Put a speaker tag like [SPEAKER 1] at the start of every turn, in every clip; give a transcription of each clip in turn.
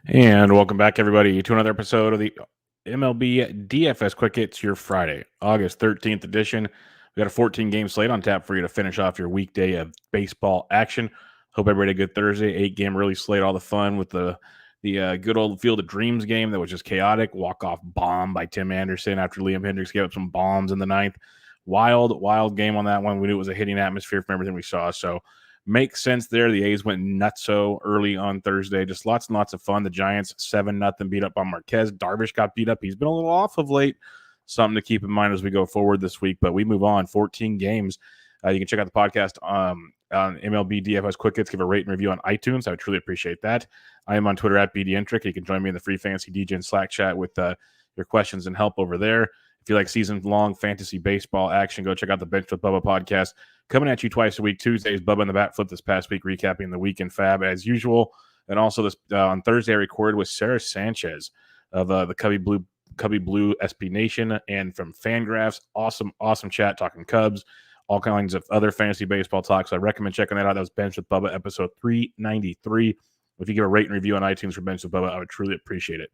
[SPEAKER 1] And welcome back, everybody, to another episode of the MLB DFS Quick Hits, your Friday, August 13th edition. We got a 14-game slate on tap for you to finish off your weekday of baseball action. Hope everybody had a good Thursday. 8-game early slate, all the fun with the good old Field of Dreams game that was just chaotic. Walk-off bomb by Tim Anderson after Liam Hendricks gave up some bombs in the ninth. Wild game on that one. We knew it was a hitting atmosphere from everything we saw, so makes sense there. The A's went nutso early on Thursday. Just lots and lots of fun. The Giants 7-0 beat up on Marquez. Darvish got beat up. He's been a little off of late. Something to keep in mind as we go forward this week. But we move on. 14 games. You can check out the podcast on MLB DFS Quick Hits. Give a rate and review on iTunes. I would truly appreciate that. I am on Twitter at BDentric. You can join me in the free fantasy DJ and Slack chat with your questions and help over there. If you like season-long fantasy baseball action, go check out the Bench with Bubba podcast. Coming at you twice a week. Tuesdays, Bubba in the Bat Flip this past week, recapping the weekend fab as usual. And also this on Thursday, I recorded with Sarah Sanchez of the Cubby Blue SB Nation and from Fangraphs. Awesome chat talking Cubs, all kinds of other fantasy baseball talk. So I recommend checking that out. That was Bench with Bubba, episode 393. If you give a rate and review on iTunes for Bench with Bubba, I would truly appreciate it.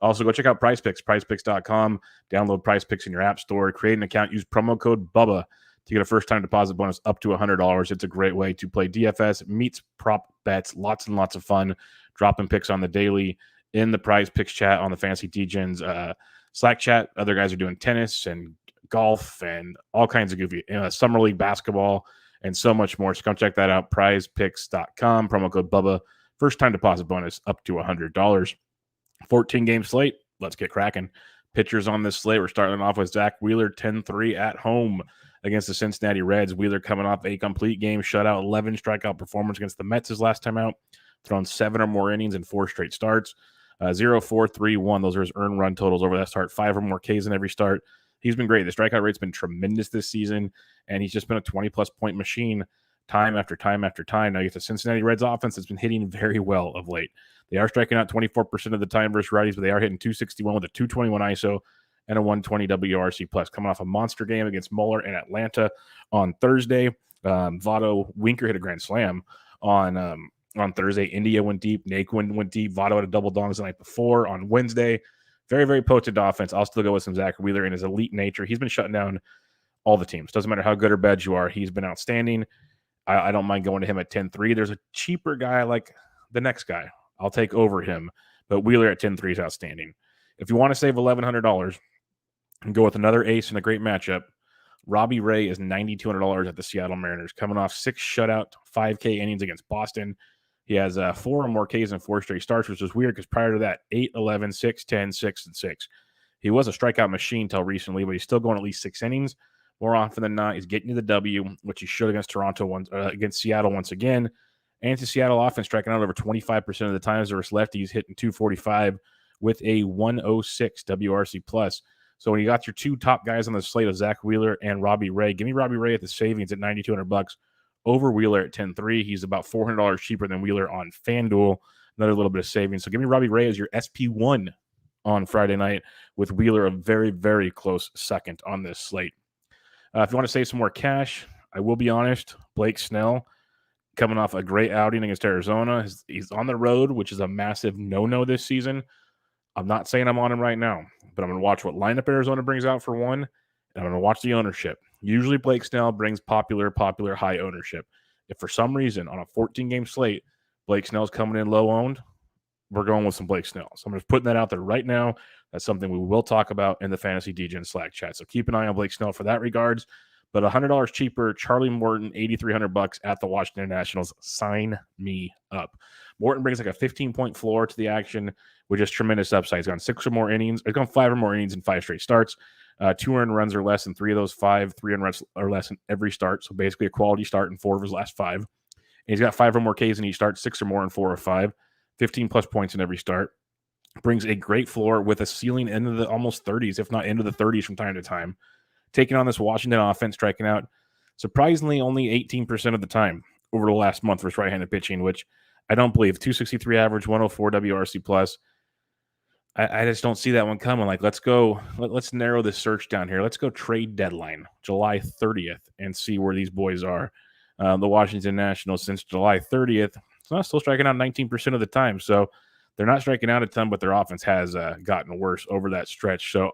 [SPEAKER 1] Also, go check out PrizePicks, prizepicks.com. Download PrizePicks in your app store. Create an account. Use promo code BUBBA to get a first-time deposit bonus up to $100. It's a great way to play DFS, meets prop bets, lots and lots of fun, dropping picks on the daily in the Prize Picks chat on the Fantasy DGens Slack chat. Other guys are doing tennis and golf and all kinds of goofy summer league basketball and so much more. So come check that out, prizepicks.com, promo code BUBBA, first-time deposit bonus up to $100. 14-game slate. Let's get cracking. Pitchers on this slate. We're starting off with Zach Wheeler, 10-3 at home against the Cincinnati Reds. Wheeler coming off a complete game shutout, 11 strikeout performance against the Mets his last time out, thrown 7 or more innings in 4 straight starts. 0-4-3-1. Those are his earned run totals over that start. 5 or more Ks in every start. He's been great. The strikeout rate's been tremendous this season, and he's just been a 20-plus point machine time after time after time. Now you get the Cincinnati Reds offense that's been hitting very well of late. They are striking out 24% of the time versus righties, but they are hitting 261 with a 221 ISO and a 120 WRC plus. Coming off a monster game against Muller in Atlanta on Thursday. Votto Winker hit a grand slam on Thursday. India went deep. Naquin went deep. Votto had a double dongs the night before on Wednesday. Very, very potent offense. I'll still go with some Zach Wheeler in his elite nature. He's been shutting down all the teams. Doesn't matter how good or bad you are. He's been outstanding. I don't mind going to him at 10-3. There's a cheaper guy like the next guy. I'll take over him. But Wheeler at 10-3 is outstanding. If you want to save $1,100 and go with another ace in a great matchup, Robbie Ray is $9,200 at the Seattle Mariners, coming off 6 shutout, 5K innings against Boston. He has 4 or more Ks in 4 straight starts, which is weird because prior to that, 8-11, 6-10, 6-6. He was a strikeout machine till recently, but he's still going at least 6 innings. More often than not, he's getting you the W, which he should against against Seattle once again. And to Seattle offense, striking out over 25% of the times versus lefties, hitting 245 with a 106 WRC plus. So when you got your 2 top guys on the slate of Zach Wheeler and Robbie Ray, give me Robbie Ray at the savings at $9,200 over Wheeler at 10-3. He's about $400 cheaper than Wheeler on FanDuel. Another little bit of savings. So give me Robbie Ray as your SP1 on Friday night with Wheeler a very, very close second on this slate. If you want to save some more cash, I will be honest, Blake Snell coming off a great outing against Arizona. He's on the road, which is a massive no-no this season. I'm not saying I'm on him right now, but I'm going to watch what lineup Arizona brings out for one, and I'm going to watch the ownership. Usually Blake Snell brings popular high ownership. If for some reason on a 14-game slate, Blake Snell's coming in low-owned, we're going with some Blake Snell. So I'm just putting that out there right now. That's something we will talk about in the Fantasy DGen Slack chat. So keep an eye on Blake Snell for that regards. But $100 cheaper, Charlie Morton, $8,300 at the Washington Nationals. Sign me up. Morton brings like a 15-point floor to the action with just tremendous upside. He's gone 6 or more innings. He's gone 5 or more innings in 5 straight starts. 2 earned runs or less in 3 of those 5. 3 earned runs or less in every start. So basically a quality start in 4 of his last 5. And he's got 5 or more Ks in each start, 6 or more in 4 or 5. 15-plus points in every start. Brings a great floor with a ceiling into the almost 30s, if not into the 30s from time to time. Taking on this Washington offense, striking out surprisingly only 18% of the time over the last month versus right-handed pitching, which I don't believe. 263 average, 104 WRC plus. I just don't see that one coming. Like, let's narrow this search down here. Let's go trade deadline, July 30th, and see where these boys are. The Washington Nationals since July 30th, still striking out 19% of the time. So They're not striking out a ton, but their offense has gotten worse over that stretch. So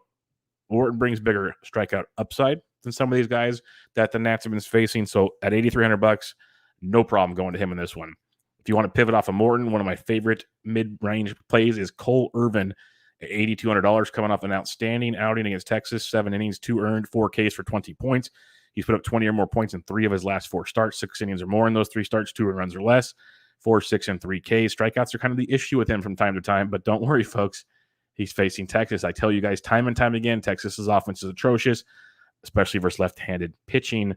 [SPEAKER 1] Morton brings bigger strikeout upside than some of these guys that the Nats have been facing. So at $8,300, no problem going to him in this one. If you want to pivot off of Morton, one of my favorite mid-range plays is Cole Irvin at $8,200, coming off an outstanding outing against Texas. 7 innings, 2 earned, 4 Ks for 20 points. He's put up 20 or more points in 3 of his last 4 starts, 6 innings or more in those 3 starts, 2 runs or less, 4, 6, and 3 Ks. Strikeouts are kind of the issue with him from time to time, but don't worry, folks. He's facing Texas. I tell you guys time and time again, Texas's offense is atrocious, especially versus left-handed pitching.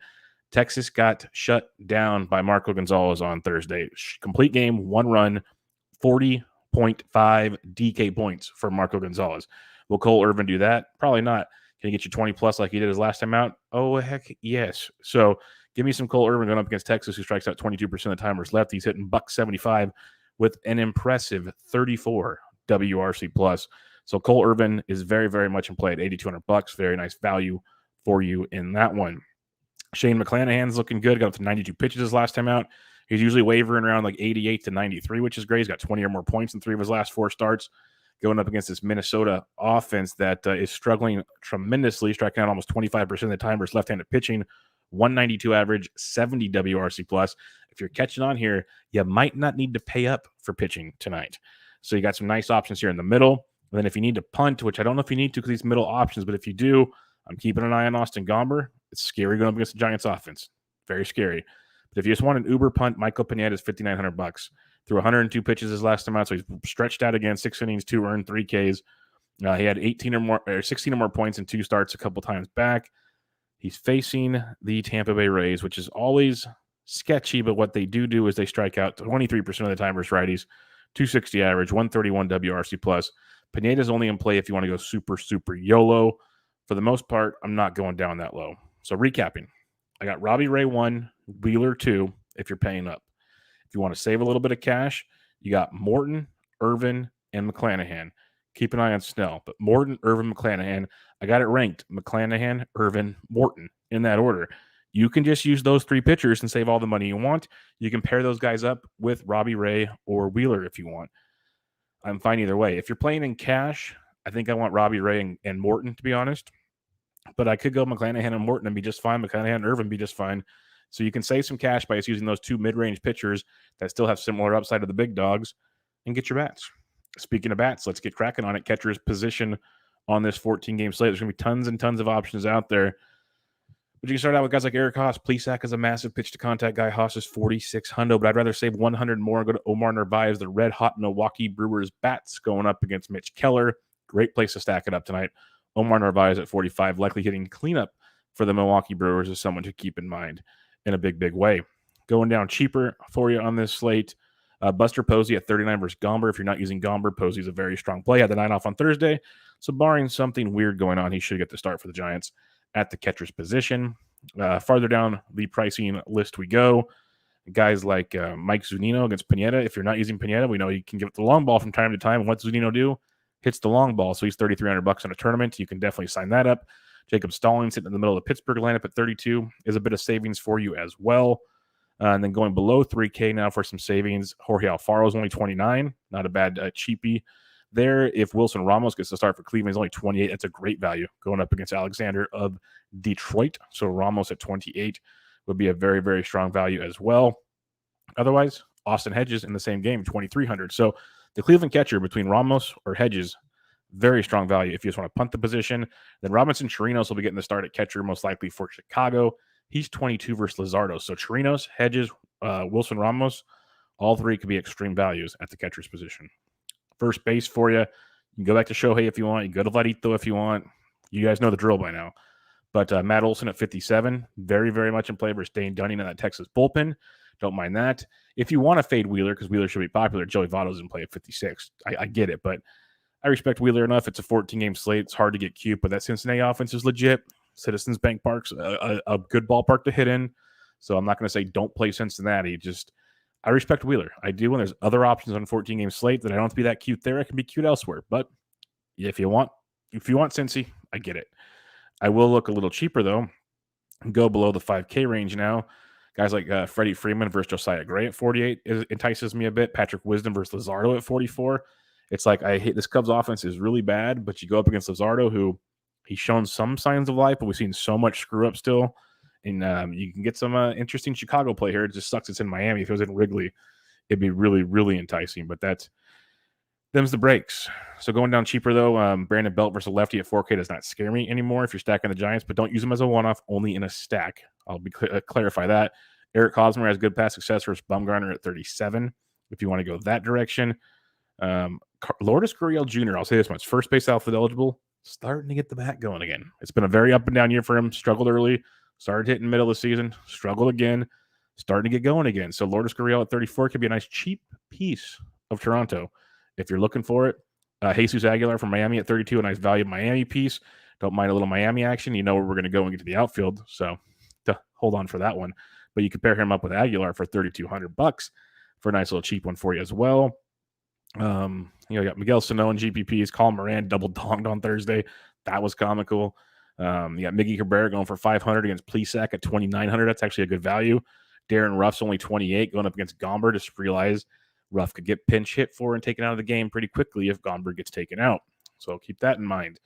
[SPEAKER 1] Texas got shut down by Marco Gonzalez on Thursday. Complete game, 1 run, 40.5 DK points for Marco Gonzalez. Will Cole Irvin do that? Probably not. Can he get you 20 plus like he did his last time out? Oh, heck yes. So give me some Cole Irvin going up against Texas, who strikes out 22% of the time versus left. He's hitting $175 with an impressive 34 WRC plus. So Cole Irvin is very, very much in play at $8,200. Very nice value for you in that one. Shane Mcclanahan's looking good. Got up to 92 pitches his last time out. He's usually wavering around like 88 to 93, which is great. He's got 20 or more points in 3 of his last 4 starts, going up against this Minnesota offense that is struggling tremendously, striking out almost 25% of the time versus left-handed pitching. 192 average, 70 WRC plus. If you're catching on here, you might not need to pay up for pitching tonight. So you got some nice options here in the middle. And then if you need to punt, which I don't know if you need to because these middle options, but if you do, I'm keeping an eye on Austin Gomber. It's scary going up against the Giants offense. Very scary. But if you just want an uber punt, Michael Pineda is $5,900. Threw 102 pitches his last time out, so he's stretched out again, 6 innings, 2 earned, 3 Ks. He had 16 or more points in 2 starts a couple times back. He's facing the Tampa Bay Rays, which is always sketchy, but what they do is they strike out 23% of the time versus righties, 260 average, 131 WRC plus. Pineda's only in play if you want to go super, super YOLO. For the most part, I'm not going down that low. So recapping, I got Robbie Ray 1, Wheeler 2 if you're paying up. If you want to save a little bit of cash, you got Morton, Irvin, and Mcclanahan. Keep an eye on Snell. But Morton, Irvin, Mcclanahan, I got it ranked. Mcclanahan, Irvin, Morton in that order. You can just use those 3 pitchers and save all the money you want. You can pair those guys up with Robbie Ray or Wheeler if you want. I'm fine either way. If you're playing in cash, I think I want Robbie Ray and Morton, to be honest. But I could go Mcclanahan and Morton and be just fine. Mcclanahan and Irvin be just fine. So you can save some cash by just using those 2 mid-range pitchers that still have similar upside to the big dogs and get your bats. Speaking of bats, let's get cracking on it. Catcher's position on this 14-game slate. There's going to be tons and tons of options out there. But you can start out with guys like Eric Haas. Plesac is a massive pitch-to-contact guy. Haas is 4,600, but I'd rather save 100 more and go to Omar Narvaez, the red-hot Milwaukee Brewers bats going up against Mitch Keller. Great place to stack it up tonight. Omar Narvaez at 45, likely hitting cleanup for the Milwaukee Brewers is someone to keep in mind in a big, big way. Going down cheaper for you on this slate, Buster Posey at 39 versus Gomber. If you're not using Gomber, Posey's a very strong play. Had the 9 off on Thursday, so barring something weird going on, he should get the start for the Giants at the catcher's position. Farther down the pricing list we go. Guys like Mike Zunino against Pineda. If you're not using Pineda, we know he can give it the long ball from time to time. What's Zunino do? Hits the long ball, so he's $3,300 on a tournament. You can definitely sign that up. Jacob Stallings sitting in the middle of the Pittsburgh lineup at 32 is a bit of savings for you as well. And then going below 3K now for some savings, Jorge Alfaro is only 29. Not a bad cheapie there. If Wilson Ramos gets to start for Cleveland, he's only 28. That's a great value going up against Alexander of Detroit. So Ramos at 28 would be a very, very strong value as well. Otherwise, Austin Hedges in the same game, 2,300. So the Cleveland catcher between Ramos or Hedges, very strong value if you just want to punt the position. Then Robinson Chirinos will be getting the start at catcher, most likely for Chicago. He's 22 versus Luzardo. So Chirinos, Hedges, Wilson Ramos, all 3 could be extreme values at the catcher's position. First base for you. You can go back to Shohei if you want. You can go to Vladito if you want. You guys know the drill by now. But Matt Olson at 57, very, very much in play versus Dane Dunning in that Texas bullpen. Don't mind that. If you want to fade Wheeler, because Wheeler should be popular, Joey Votto's in play at 56. I get it, but I respect Wheeler enough. It's a 14-game slate. It's hard to get cute, but that Cincinnati offense is legit. Citizens Bank Park's a good ballpark to hit in. So I'm not going to say don't play Cincinnati. I respect Wheeler. I do when there's other options on a 14-game slate that I don't have to be that cute there. I can be cute elsewhere. But if you want Cincy, I get it. I will look a little cheaper, though. Go below the 5K range now. Guys like Freddie Freeman versus Josiah Gray at 48 entices me a bit. Patrick Wisdom versus Luzardo at 44. It's like I hate this Cubs offense is really bad, but you go up against Luzardo, who he's shown some signs of life, but we've seen so much screw up still. And you can get some interesting Chicago play here. It just sucks it's in Miami. If it was in Wrigley, it'd be really, really enticing. But them's the breaks. So going down cheaper, though, Brandon Belt versus lefty at 4K does not scare me anymore if you're stacking the Giants, but don't use them as a one-off, only in a stack. I'll clarify that. Eric Hosmer has good pass success versus Bumgarner at 37 if you want to go that direction. Lourdes Curiel Jr., I'll say this much, first base outfield eligible, starting to get the bat going again. It's been a very up and down year for him. Struggled early, started hitting middle of the season, struggled again, starting to get going again. So Lourdes Curiel at 34 could be a nice cheap piece of Toronto if you're looking for it. Jesus Aguilar from Miami at 32, a nice value Miami piece. Don't mind a little Miami action. You know where we're going to go and get to the outfield, so hold on for that one. But you can pair him up with Aguilar for $3,200 for a nice little cheap one for you as well. You got Miguel Sano and GPPs. Colin Moran double donged on Thursday. That was comical. You got Miggy Cabrera going for $500 against Plesac at $2,900. That's actually a good value. Darren Ruff's only $28 going up against Gomber. Just realize Ruff could get pinch hit for and taken out of the game pretty quickly if Gomber gets taken out. So keep that in mind.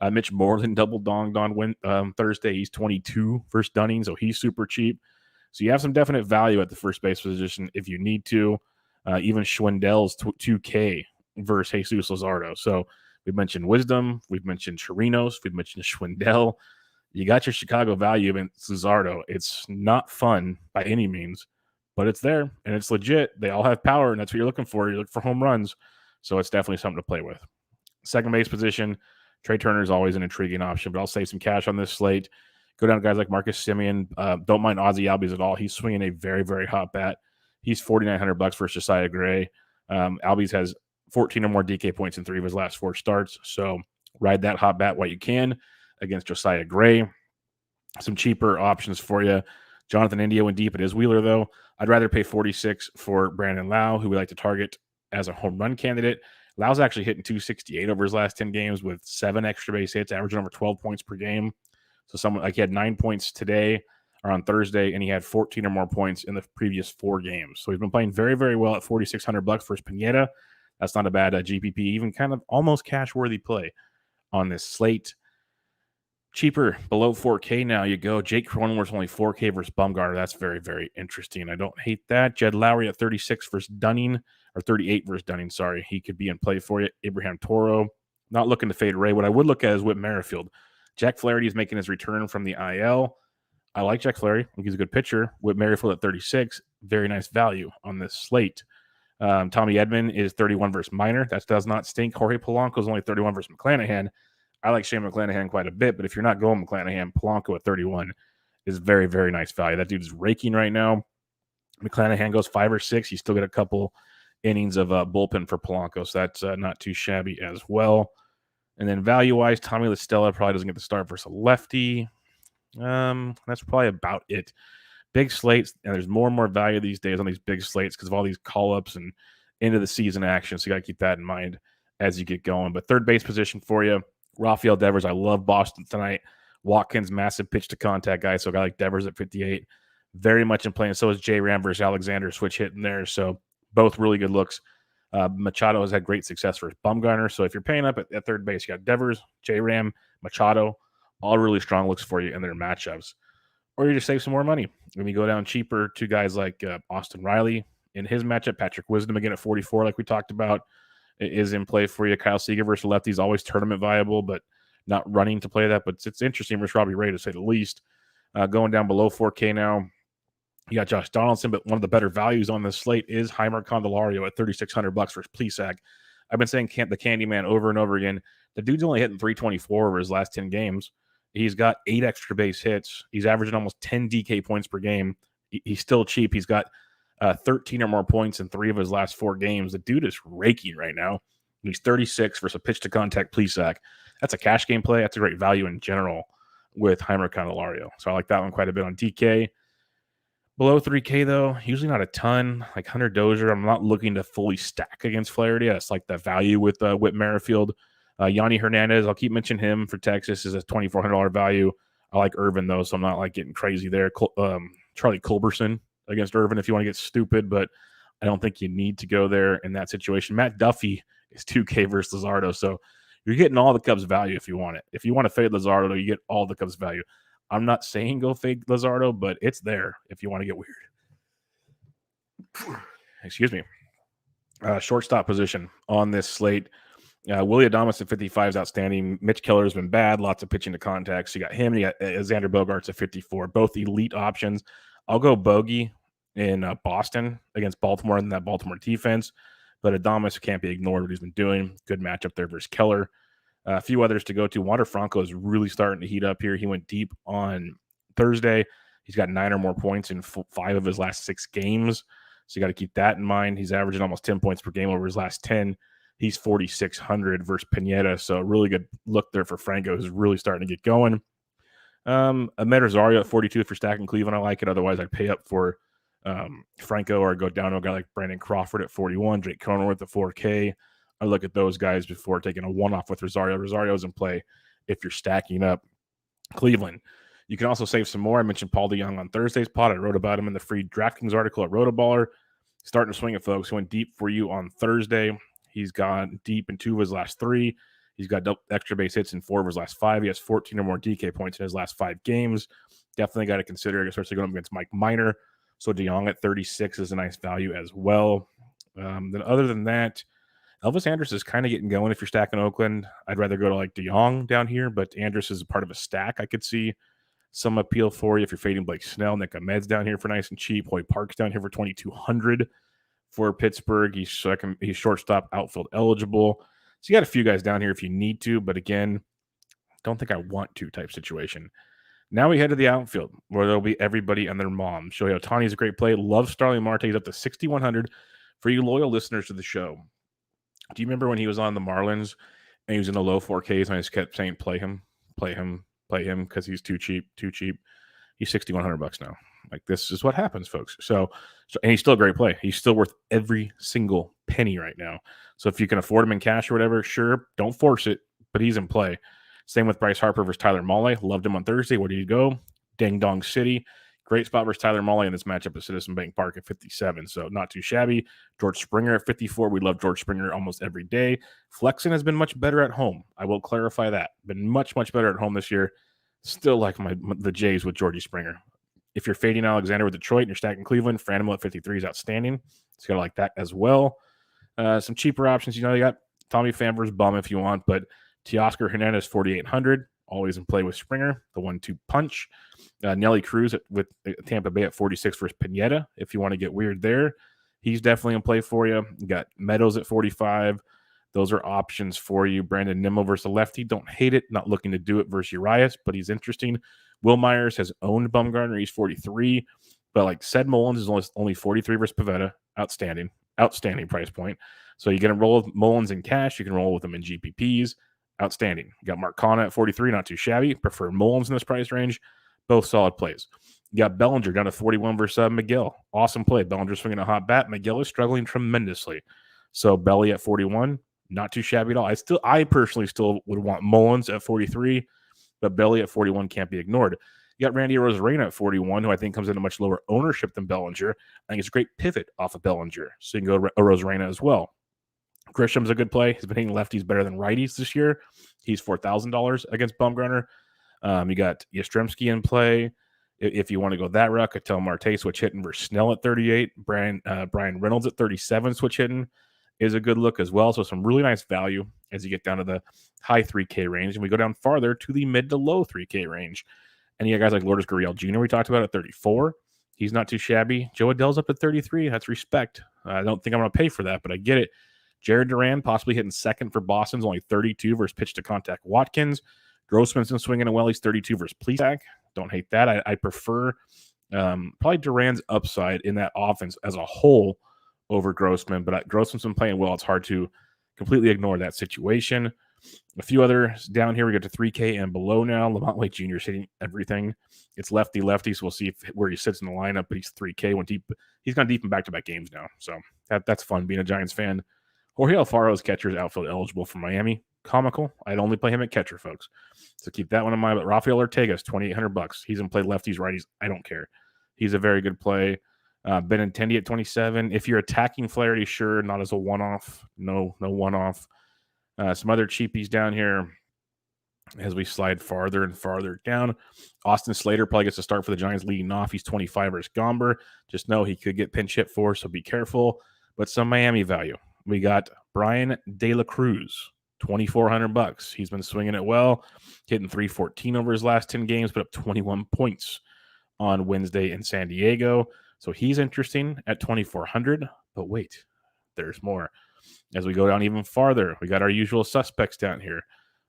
[SPEAKER 1] Mitch Moreland double donged on Thursday. He's 22 versus Dunning, so he's super cheap. So you have some definite value at the first base position if you need to. Even Schwindel's 2K versus Jesus Luzardo. So we've mentioned Wisdom. We've mentioned Chirinos. We've mentioned Schwindel. You got your Chicago value against Luzardo. It's not fun by any means, but it's there, and it's legit. They all have power, and that's what you're looking for. You're looking for home runs, so it's definitely something to play with. Second base position, Trey Turner is always an intriguing option, but I'll save some cash on this slate. Go down to guys like Marcus Semien. Don't mind Ozzie Albies at all. He's swinging a very, very hot bat. He's $4,900 versus Josiah Gray. Albies has 14 or more DK points in 3 of his last 4 starts, so ride that hot bat while you can against Josiah Gray. Some cheaper options for you. Jonathan India went deep at his Wheeler, though. I'd rather pay $46 for Brandon Lau, who we like to target as a home run candidate. Lau's actually hitting .268 over his last 10 games with 7 extra base hits, averaging over 12 points per game. So someone like he had 9 points today or on Thursday, and he had 14 or more points in the previous 4 games. So he's been playing very, very well at $4,600 versus Pineda. That's not a bad GPP, even kind of almost cash-worthy play on this slate. Cheaper, below 4K now you go. Jake Cronenworth's only 4K versus Bumgarner. That's very, very interesting. I don't hate that. Jed Lowry at 36 versus Dunning, or 38 versus Dunning, sorry. He could be in play for you. Abraham Toro, not looking to fade Ray. What I would look at is Whit Merrifield. Jack Flaherty is making his return from the IL. I like Jack Flaherty. I think he's a good pitcher. Whit Merrifield at 36, very nice value on this slate. Tommy Edman is 31 versus Minor. That does not stink. Jorge Polanco is only 31 versus Mcclanahan. I like Shane Mcclanahan quite a bit, but if you're not going Mcclanahan, Polanco at 31 is very, very nice value. That dude's raking right now. Mcclanahan goes 5 or 6. You still get a couple innings of bullpen for Polanco, so that's not too shabby as well. And then value-wise, Tommy La Stella probably doesn't get the start versus a lefty. That's probably about it. Big slates, and there's more and more value these days on these big slates because of all these call-ups and end of the season action, so you got to keep that in mind as you get going. But third base position for you, Rafael Devers. I love Boston tonight. Watkins, massive pitch to contact guy, so a guy like Devers at 58, very much in play. And so is J. Ram versus Alexander, switch hitting there. So both really good looks. Machado has had great success for Bumgarner. So if you're paying up at third base, you got Devers, J. Ram, Machado, all really strong looks for you in their matchups. Or you just save some more money. When you go down cheaper to guys like Austin Riley in his matchup, Patrick Wisdom again at 44, like we talked about, is in play for you. Kyle Seager versus lefties, always tournament viable, but not running to play that. But it's interesting versus Robbie Ray, to say the least. Going down below 4K now, you got Josh Donaldson, but one of the better values on this slate is Heimer Candelario at $3,600 versus Plesac. I've been saying the Candyman over and over again. The dude's only hitting 324 over his last 10 games. He's got 8 extra base hits. He's averaging almost 10 DK points per game. He's still cheap. He's got 13 or more points in 3 of his last 4 games. The dude is raking right now. He's 36 versus a pitch to contact Plesac. That's a cash game play. That's a great value in general with Heimer Candelario. So I like that one quite a bit on DK. Below 3K, though, usually not a ton. Like Hunter Dozier, I'm not looking to fully stack against Flaherty. That's like the value with Whit Merrifield. Yanni Hernandez, I'll keep mentioning him for Texas, is a $2,400 value. I like Irvin, though, so I'm not like getting crazy there. Charlie Culberson against Irvin if you want to get stupid, but I don't think you need to go there in that situation. Matt Duffy is 2K versus Luzardo. So you're getting all the Cubs value if you want it. If you want to fade Luzardo, you get all the Cubs value. I'm not saying go fade Luzardo, but it's there if you want to get weird. Excuse me. Shortstop position on this slate. Willie Adames at 55 is outstanding. Mitch Keller's been bad. Lots of pitching to contacts. You got him. You got Xander Bogaerts at 54. Both elite options. I'll go Bogey in Boston against Baltimore and that Baltimore defense. But Adames can't be ignored what he's been doing. Good matchup there versus Keller. A few others to go to. Wander Franco is really starting to heat up here. He went deep on Thursday. He's got 9 or more points in 5 of his last 6 games. So you got to keep that in mind. He's averaging almost 10 points per game over his last 10. He's 4,600 versus Pineda. So a really good look there for Franco, who's really starting to get going. Ahmed Rosario at 42 for stacking Cleveland. I like it. Otherwise, I'd pay up for Franco or go down to a guy like Brandon Crawford at 41, Jake Cronenworth at 4K. I look at those guys before taking a one-off with Rosario. Rosario's in play if you're stacking up Cleveland. You can also save some more. I mentioned Paul DeJong on Thursday's pod. I wrote about him in the free DraftKings article at RotoBaller. Starting to swing it, folks. He went deep for you on Thursday. He's gone deep in 2 of his last 3. He's got extra base hits in 4 of his last 5. He has 14 or more DK points in his last 5 games. Definitely got to consider, especially going up against Mike Minor. So DeJong at 36 is a nice value as well. Then other than that, Elvis Anders is kind of getting going if you're stacking Oakland. I'd rather go to like DeJong down here, but Anders is a part of a stack. I could see some appeal for you if you're fading Blake Snell. Nick Ahmed's down here for nice and cheap. Hoy Park's down here for 2,200 for Pittsburgh. He's shortstop outfield eligible. So you got a few guys down here if you need to, but again, don't think I want to type situation. Now we head to the outfield where there'll be everybody and their mom. Shohei Ohtani's a great play. Love Starling Marte. He's up to 6,100 for you loyal listeners to the show. Do you remember when he was on the Marlins and he was in the low 4Ks and I just kept saying, play him because he's too cheap. He's $6,100 now. Like, this is what happens, folks. So and he's still a great play. He's still worth every single penny right now. So if you can afford him in cash or whatever, sure, don't force it, but he's in play. Same with Bryce Harper versus Tyler Mahle. Loved him on Thursday. Where did he go? Ding Dong City. Great spot versus Tyler Mahle in this matchup at Citizen Bank Park at 57. So not too shabby. George Springer at 54. We love George Springer almost every day. Flexen has been much better at home. I will clarify that. Been much, much better at home this year. Still like the Jays with Georgie Springer. If you're fading Alexander with Detroit and you're stacking Cleveland, Franmil at 53 is outstanding. It's got to like that as well. Some cheaper options. You got Tommy Pham versus Bum if you want, but Teoscar Hernandez 4,800. Always in play with Springer, the 1-2 punch. Nelly Cruz with Tampa Bay at 46 versus Pineda. If you want to get weird there, he's definitely in play for you. You got Meadows at 45. Those are options for you. Brandon Nimmo versus a lefty. Don't hate it. Not looking to do it versus Urias, but he's interesting. Will Myers has owned Bumgarner. He's 43. But like said, Mullins is only 43 versus Pivetta. Outstanding price point. So you can roll with Mullins in cash. You can roll with them in GPPs. Outstanding. You got Mark Canha at 43, not too shabby. Prefer Mullins in this price range. Both solid plays. You got Bellinger down to 41 versus McGill. Awesome play. Bellinger swinging a hot bat. McGill is struggling tremendously. So Belly at 41, not too shabby at all. I personally still would want Mullins at 43, but Belly at 41 can't be ignored. You got Randy Arozarena at 41, who I think comes in a much lower ownership than Bellinger. I think it's a great pivot off of Bellinger. So you can go to Arozarena as well. Grisham's a good play. He's been hitting lefties better than righties this year. He's $4,000 against Bumgarner. You got Yastrzemski in play. If you want to go that route, I tell Marte switch hitting versus Snell at 38. Brian Reynolds at 37 switch hitting is a good look as well. So some really nice value as you get down to the high 3K range. And we go down farther to the mid to low 3K range. And you got guys like Lourdes Curiel Jr. we talked about at 34. He's not too shabby. Joe Adell's up at 33. That's respect. I don't think I'm going to pay for that, but I get it. Jared Duran possibly hitting second for Boston's only 32 versus pitch to contact Watkins. Grossman's been swinging it well. He's 32 versus Plesac. Don't hate that. I prefer probably Duran's upside in that offense as a whole over Grossman, but Grossman's been playing well. It's hard to completely ignore that situation. A few others down here. We get to 3K and below now. Lamont Wade Jr. is hitting everything. It's lefty, so we'll see where he sits in the lineup, but he's 3K. Went deep. He's gone deep in back-to-back games now, so that's fun being a Giants fan. Jorge Alfaro's catcher is outfield eligible for Miami. Comical. I'd only play him at catcher, folks. So keep that one in mind. But Rafael Ortega is $2,800. He's in play lefties, righties. I don't care. He's a very good play. Benintendi at 27. If you're attacking Flaherty, sure, not as a one-off. No one-off. Some other cheapies down here as we slide farther and farther down. Austin Slater probably gets to start for the Giants leading off. He's 25 versus Gomber. Just know he could get pinch hit for, so be careful. But some Miami value. We got Brian De La Cruz, $2,400. He's been swinging it well, hitting 314 over his last 10 games, put up 21 points on Wednesday in San Diego. So he's interesting at 2,400. But wait, there's more. As we go down even farther, we got our usual suspects down here.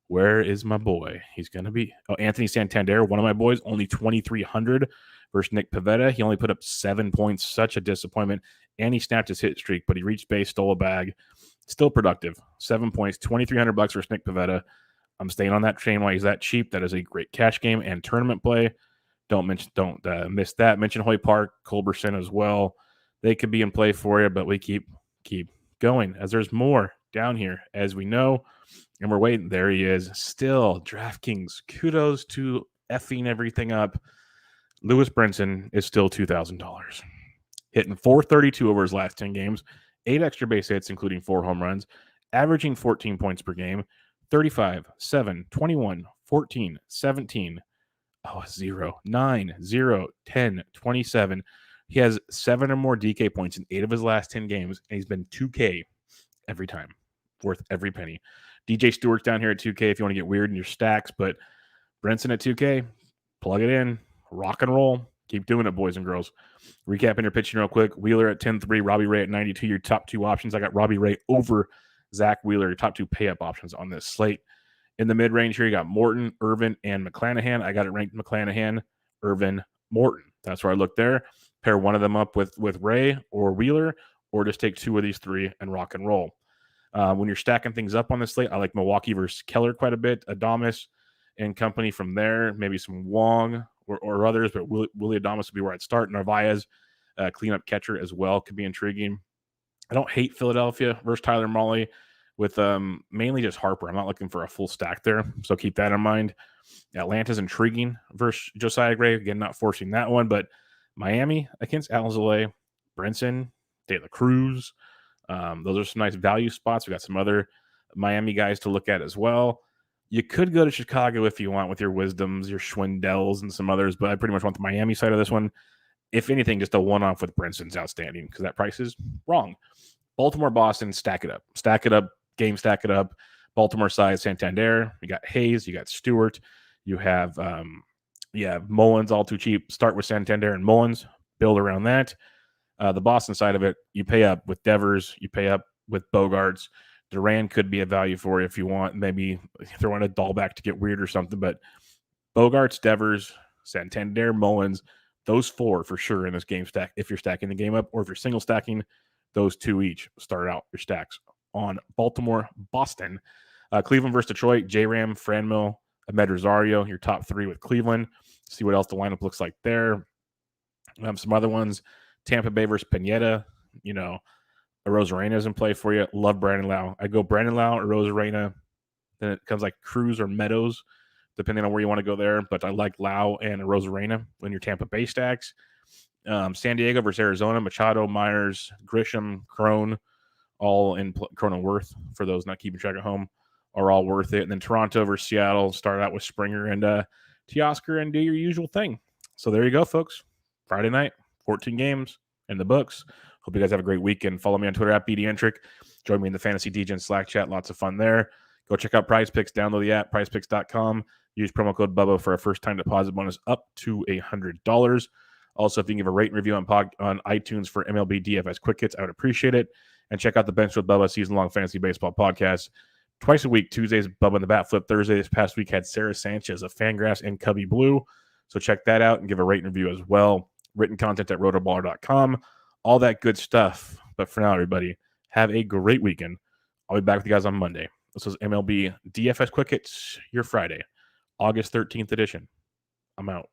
[SPEAKER 1] Where is my boy? He's going to be Anthony Santander, one of my boys, only 2,300 versus Nick Pivetta. He only put up 7 points. Such a disappointment. And he snapped his hit streak, but he reached base, stole a bag. Still productive. 7 points, $2,300 versus Nick Pivetta. I'm staying on that train while he's that cheap. That is a great cash game and tournament play. Don't miss that. Mention Hoy Park, Culberson as well. They could be in play for you, but we keep going as there's more down here, as we know. And we're waiting. There he is. Still, DraftKings. Kudos to effing everything up. Lewis Brenson is still $2,000. Hitting 432 over his last 10 games. 8 extra base hits, including 4 home runs. Averaging 14 points per game. 35, 7, 21, 14, 17. 0, 9, 0, 10, 27. He has 7 or more DK points in 8 of his last 10 games. And he's been 2K every time. Worth every penny. DJ Stewart's down here at 2K if you want to get weird in your stacks, but Brenson at 2K, plug it in, rock and roll. Keep doing it, boys and girls. Recapping your pitching real quick. Wheeler at 10-3, Robbie Ray at 92, your top 2 options. I got Robbie Ray over Zach Wheeler, your top 2 pay-up options on this slate. In the mid-range here, you got Morton, Irvin, and Mcclanahan. I got it ranked Mcclanahan, Irvin, Morton. That's where I look there. Pair one of them up with Ray or Wheeler, or just take 2 of these 3 and rock and roll. When you're stacking things up on the slate, I like Milwaukee versus Keller quite a bit. Adames and company from there, maybe some Wong or others, but Willie Adames would be where I'd start. Narvaez, cleanup catcher as well, could be intriguing. I don't hate Philadelphia versus Tyler Mahle with mainly just Harper. I'm not looking for a full stack there, so keep that in mind. Atlanta's intriguing versus Josiah Gray. Again, not forcing that one, but Miami against Alzolay, Brenson, De La Cruz. Those are some nice value spots. We got some other Miami guys to look at as well. You could go to Chicago if you want with your Wisdoms, your Schwindells, and some others, but I pretty much want the Miami side of this one. If anything, just a one-off with Brenson's outstanding because that price is wrong. Baltimore, Boston, stack it up. Stack it up, game stack it up. Baltimore side, Santander. You got Hayes, you got Stewart. You have Mullins, all too cheap. Start with Santander and Mullins. Build around that. The Boston side of it, you pay up with Devers, you pay up with Bogarts. Duran could be a value for you if you want. Maybe throw in a Dahlback to get weird or something. But Bogarts, Devers, Santander, Mullins, those 4 for sure in this game stack if you're stacking the game up. Or if you're single stacking, those 2 each start out your stacks on Baltimore, Boston. Cleveland versus Detroit, J-Ram, Franmil, Ahmed Rosario, your top 3 with Cleveland. See what else the lineup looks like there. Some other ones. Tampa Bay versus Pineda, Rosarena is in play for you. Love Brandon Lau. I go Brandon Lau or Rosarena. Then it comes like Cruz or Meadows, depending on where you want to go there. But I like Lau and Rosarena in your Tampa Bay stacks. San Diego versus Arizona, Machado, Myers, Grisham, Crone, all in Crone and Worth, for those not keeping track at home, are all worth it. And then Toronto versus Seattle, start out with Springer and Teoscar and do your usual thing. So there you go, folks. Friday night. 14 games in the books. Hope you guys have a great weekend. Follow me on Twitter at BDentric. Join me in the Fantasy DJ Slack chat. Lots of fun there. Go check out Prize Picks. Download the app, prizepicks.com. Use promo code Bubba for a first-time deposit bonus up to $100. Also, if you can give a rate and review on iTunes for MLB DFS Quick Hits, I would appreciate it. And check out the Bench with Bubba season-long fantasy baseball podcast. Twice a week, Tuesdays, Bubba and the Bat Flip. Thursday this past week had Sarah Sanchez of Fangraphs and Cubby Blue. So check that out and give a rate and review as well. Written content at rotoballer.com. All that good stuff. But for now, everybody, have a great weekend. I'll be back with you guys on Monday. This is MLB DFS Quick Hits, your Friday, August 13th edition. I'm out.